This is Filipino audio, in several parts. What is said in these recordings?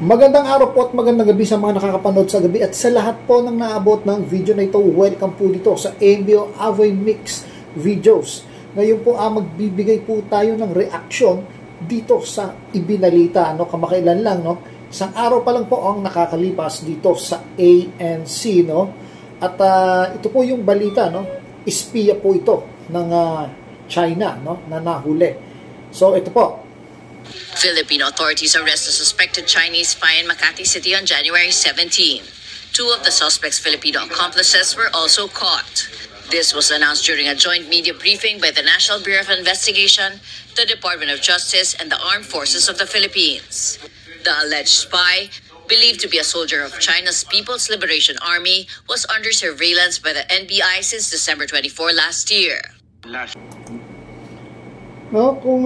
Magandang araw po at magandang gabi sa mga nakakapanood sa gabi at sa lahat po ng naabot ng video na ito. Welcome po dito sa AMBO Avoy Mix Videos. Ngayon po magbibigay po tayo ng reaksyon dito sa ibinalita. Kamakailan lang, isang araw pa lang po ang nakakalipas dito sa ANC. At ito po yung balita. Espiya po ito ng China na nahuli. So ito po. Filipino authorities arrest a suspected Chinese spy in Makati City on January 17. Two of the suspect's Filipino accomplices were also caught. This was announced during a joint media briefing by the National Bureau of Investigation, the Department of Justice, and the Armed Forces of the Philippines. The alleged spy, believed to be a soldier of China's People's Liberation Army, was under surveillance by the NBI since December 24 last year. Kung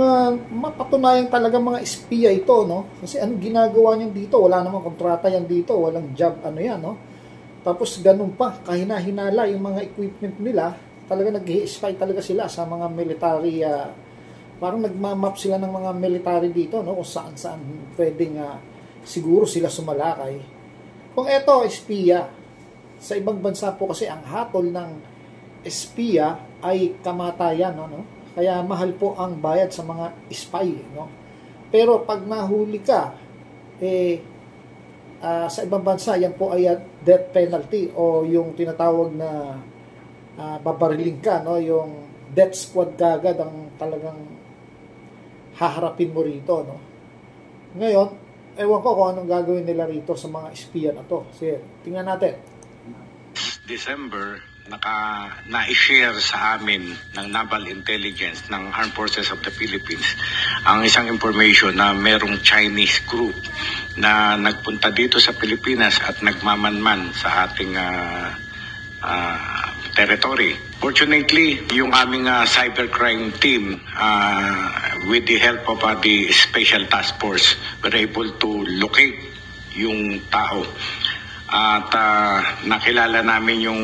mapatunayan talaga mga espiya ito, kasi anong ginagawa niyan dito? Wala namang kontrata yan dito, walang job, Tapos ganun pa, kahina-hinala yung mga equipment nila, talaga nag-i-spy talaga sila sa mga military, parang nagmamap sila ng mga military dito, kung saan-saan pwedeng siguro sila sumalakay. Kung eto, espiya, sa ibang bansa po kasi ang hatol ng espiya ay kamatayan, Kaya mahal po ang bayad sa mga spy, Pero pag nahuli ka, sa ibang bansa, yan po ay death penalty o yung tinatawag na babariling ka, yung death squad kagad ang talagang haharapin mo rito, Ngayon, ewan ko kung anong gagawin nila rito sa mga espiya na to. Sige, tingnan natin. December, na-share sa amin ng Naval Intelligence ng Armed Forces of the Philippines ang isang information na merong Chinese group na nagpunta dito sa Pilipinas at nagmamanman sa ating territory. Fortunately, yung aming cybercrime team, with the help of the Special Task Force, were able to locate yung tao. At nakilala namin yung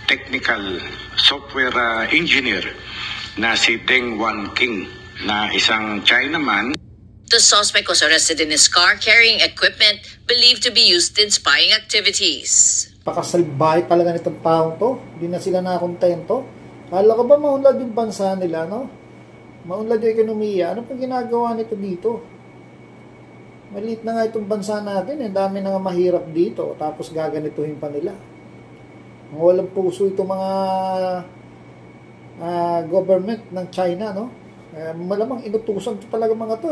technical software engineer na si Deng Wanqing na isang Chinaman. The suspect was arrested in his car carrying equipment believed to be used in spying activities. Pakasalbahe talaga nitong taong to. Hindi na sila nakontento. Kala ko ba maunlad yung bansa nila, Maunlad yung ekonomiya. Ano pang ginagawa nito dito? Maliit na nga itong bansa natin, dami na nga mahirap dito, tapos gaganituhin pa nila. Mga walang puso itong mga government ng China, malamang inutusan ito talaga mga to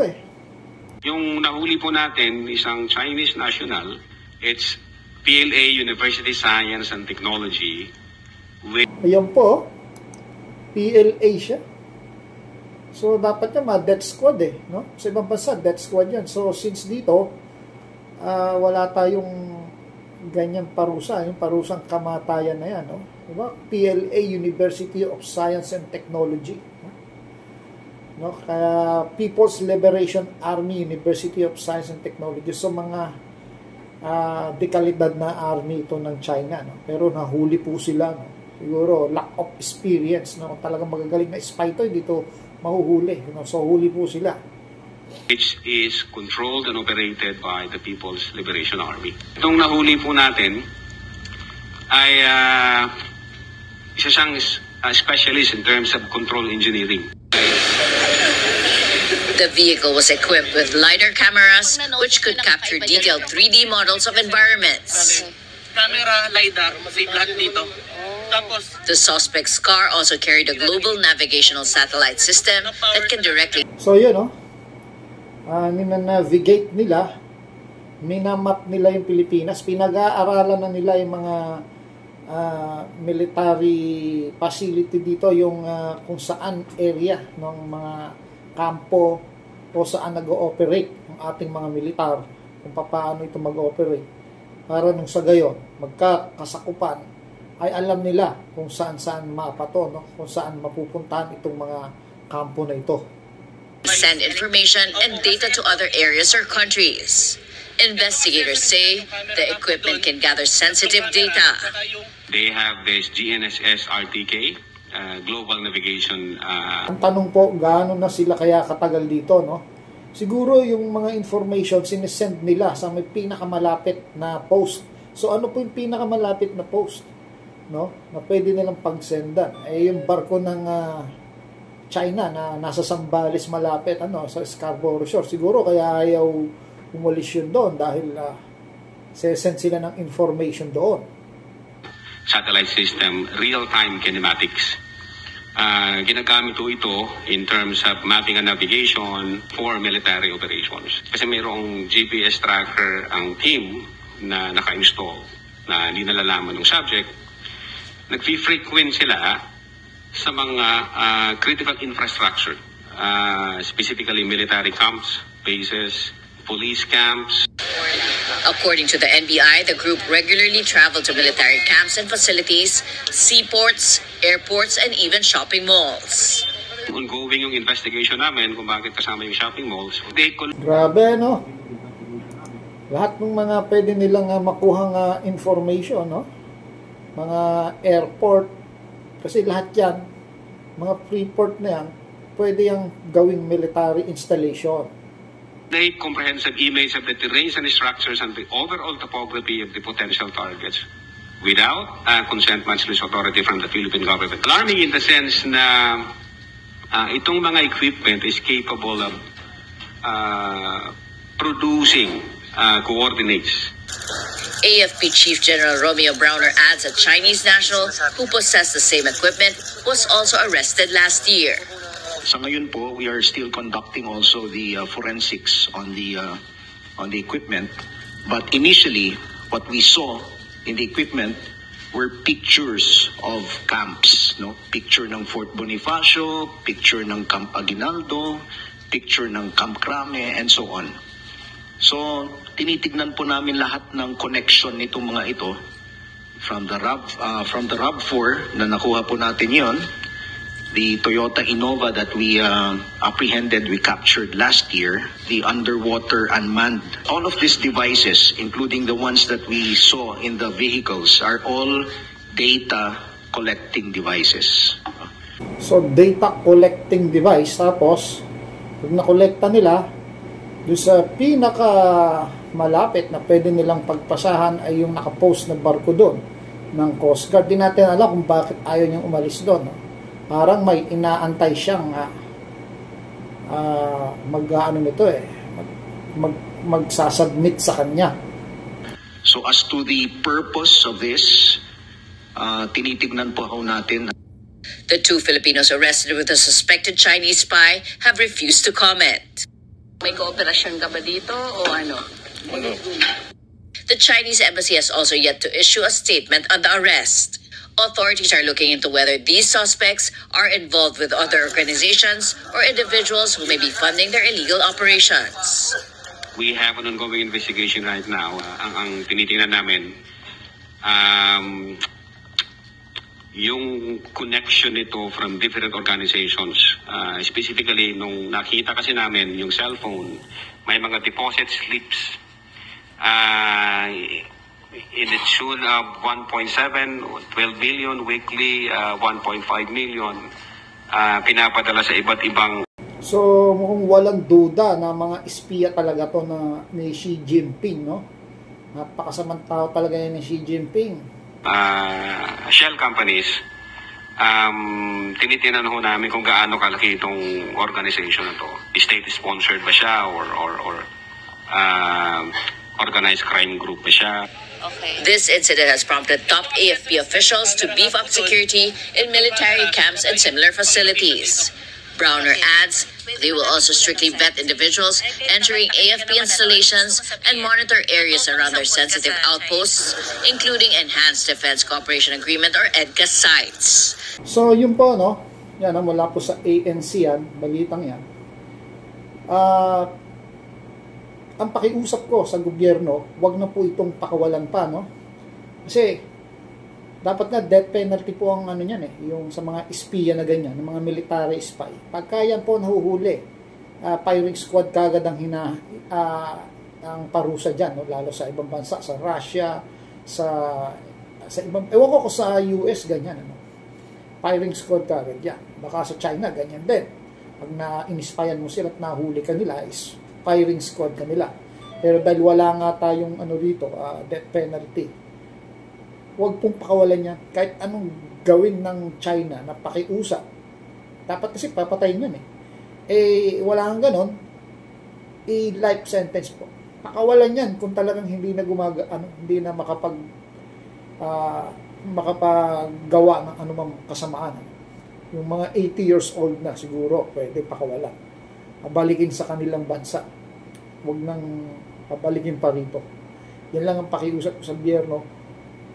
Yung nahuli po natin, isang Chinese national, it's PLA University Science and Technology. Ayan po, PLA siya. So, dapat yan, death squad Sa ibang bansa, death squad yan. So, since dito, wala tayong ganyan parusa, yung parusang kamatayan na yan, Diba? PLA, University of Science and Technology. Kaya, People's Liberation Army, University of Science and Technology. So, mga dekalidad na army ito ng China, Pero nahuli po sila, Siguro, lack of experience, Talagang magagaling na spy ito, dito mahuhuli. So, huli po sila. Which is controlled and operated by the People's Liberation Army. Itong nahuli po natin ay isa siyang specialist in terms of control engineering. The vehicle was equipped with LiDAR cameras which could capture detailed 3D models of environments. Camera, LiDAR, save lahat dito. The suspect's car also carried a global navigational satellite system that can directly... So yun, nina-navigate nila, minamap nila yung Pilipinas, pinag-aaralan na nila yung mga military facility dito, yung kung saan area ng mga kampo o saan nag-ooperate ang ating mga militar, kung paano ito mag-ooperate. Para nung sa gayon, magkakasakupan, ay alam nila kung saan-saan mapato, kung saan mapupuntahan itong mga kampo na ito. Send information and data to other areas or countries. Investigators say the equipment can gather sensitive data. They have this GNSS RTK, Global Navigation. Ang tanong po, gaano na sila kaya katagal dito, siguro yung mga information sinesend nila sa may pinakamalapit na post. So ano po yung pinakamalapit na post, no, na pwede nilang pagsendan? Yung barko ng China na nasa Zambales malapit sa Scarborough Shore. Siguro kaya ayaw umalis yun doon dahil sesend sila ng information doon. Satellite system, real-time kinematics. Ginagamit ito in terms of mapping and navigation for military operations. Kasi mayroong GPS tracker ang team na naka-install na hindi nalalaman ng subject. Nag-frequent sila sa mga critical infrastructure, specifically military camps, bases, police camps. According to the NBI, the group regularly traveled to military camps and facilities, seaports, airports, and even shopping malls. Ongoing yung investigation namin kung bakit kasama yung shopping malls. Grabe, no? Lahat ng mga pwede nilang makuhang information, no? Mga airport, kasi lahat yan, mga free port na yan, pwede yung gawing military installation. Comprehensive images of the terrains and structures and the overall topography of the potential targets without consent matchless authority from the Philippine government. Alarming in the sense na itong mga equipment is capable of producing coordinates. AFP Chief General Romeo Browner adds a Chinese national who possessed the same equipment was also arrested last year. Sa ngayon po, we are still conducting also the forensics on the equipment. But initially, what we saw in the equipment were pictures of camps, no? Picture ng Fort Bonifacio, picture ng Camp Aguinaldo, picture ng Camp Crame, and so on. So, tinitignan po namin lahat ng connection nitong mga ito from the RAV4 na nakuha po natin yon. The Toyota Innova that we apprehended, we captured last year, the underwater unmanned. All of these devices, including the ones that we saw in the vehicles, are all data collecting devices. So, data collecting device, tapos, pag nakolekta nila, doon sa pinaka malapit na pwede nilang pagpasahan ay yung nakapost na barko doon ng Coast Guard. Di natin alam kung bakit ayaw niyang umalis doon, no? Parang may inaantay siyang magsasubmit sa kanya. So as to the purpose of this, tinitignan po natin. The two Filipinos arrested with a suspected Chinese spy have refused to comment. May kooperasyon ka ba dito o ano? The Chinese embassy has also yet to issue a statement on the arrest. Authorities are looking into whether these suspects are involved with other organizations or individuals who may be funding their illegal operations. We have an ongoing investigation right now. Ang tinitingnan namin, yung connection nito from different organizations. Specifically, nung nakita kasi namin yung cellphone, may mga deposit slips in the tune of 1.7, 12 billion weekly, 1.5 million, pinapadala sa iba't ibang. So, mukhang walang duda na mga espiya talaga to ni Xi Jinping, no? Napakasamang tao talaga yan ni Xi Jinping. Shell companies, tinitinan ho namin kung gaano kalaki itong organization na to. State-sponsored ba siya or organized crime group ba siya? This incident has prompted top AFP officials to beef up security in military camps and similar facilities. Browner adds they will also strictly vet individuals entering AFP installations and monitor areas around their sensitive outposts, including Enhanced Defense Cooperation Agreement or EDCA sites. So, yun po, no? Yan, mula po sa ANC yan, balitang yan. Ang pakiusap ko sa gobyerno, wag na po itong pakawalan pa, no? Kasi dapat nga death penalty po ang niyan yung sa mga espiya na ganyan, ng mga military spy. Pagka yan po nahuhuli, firing squad kagad ang ang parusa diyan, no? Lalo sa ibang bansa, sa Russia, sa ibang, ewan ko sa US ganyan, ano? Firing squad kagad yan. Baka sa China ganyan din. Pag na-inspire mo sila at nahuli ka nila is firing squad kanila. Pero dahil wala nga tayong dito, death penalty, huwag pong pakawalan yan. Kahit anong gawin ng China na pakiusap, dapat kasi papatayin yan wala kang ganon, life sentence po. Pakawalan yan kung talagang hindi na hindi na makapaggawa ng anumang kasamaan. Yung mga 80 years old na siguro pwede pakawalan, balikin sa kanilang bansa, huwag nang pabalikin pa rito. Yan lang ang pakiusap sa gobyerno,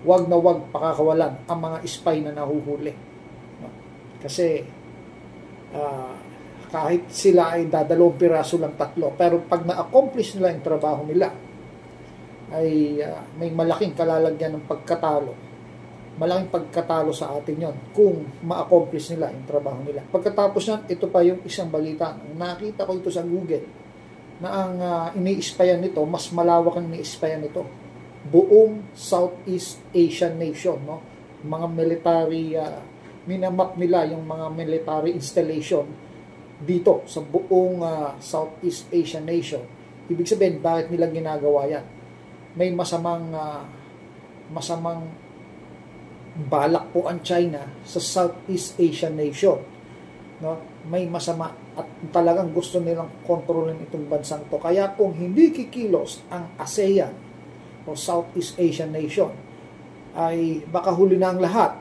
huwag na huwag pakakawalan ang mga spy na nahuhuli, kasi kahit sila ay dadalawang piraso lang, 3, pero pag na-accomplish nila yung trabaho nila, ay may malaking kalalagyan ng pagkatalo. Malaking pagkatalo sa atin yon kung ma-accomplish nila yung trabaho nila. Pagkatapos yan, ito pa yung isang balita. Nakita ko ito sa Google na ang ini-espayan nito, mas malawak ang ini-espayan nito. Buong Southeast Asian nation, no? Mga military, minamap nila yung mga military installation dito sa buong Southeast Asian nation. Ibig sabihin, bakit nila ginagawa yan? May masamang balak po ang China sa Southeast Asian nation, no? May masama at talagang gusto nilang kontrolin itong bansang to. Kaya kung hindi kikilos ang ASEAN o Southeast Asian nation, ay baka huli na ang lahat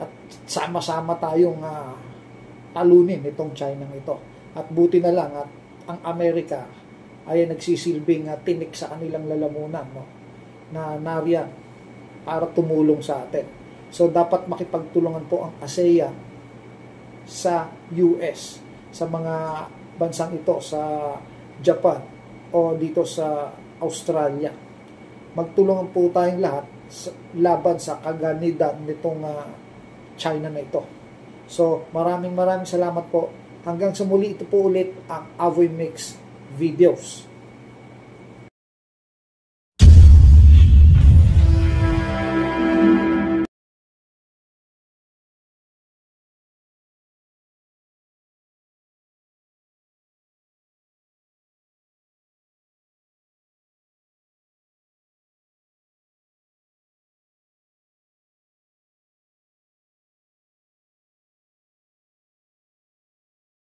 at sama-sama tayong talunin itong China ito. At buti na lang at ang Amerika ay nagsisilbing tinik sa kanilang lalamunan, no? Na nariyan para tumulong sa atin. So dapat makipagtulungan po ang ASEAN sa US, sa mga bansang ito, sa Japan o dito sa Australia. Magtulungan po tayong lahat laban sa kaganidad nitong China na ito. So maraming salamat po. Hanggang sa muli, ito po ulit ang Avoy Mix Videos.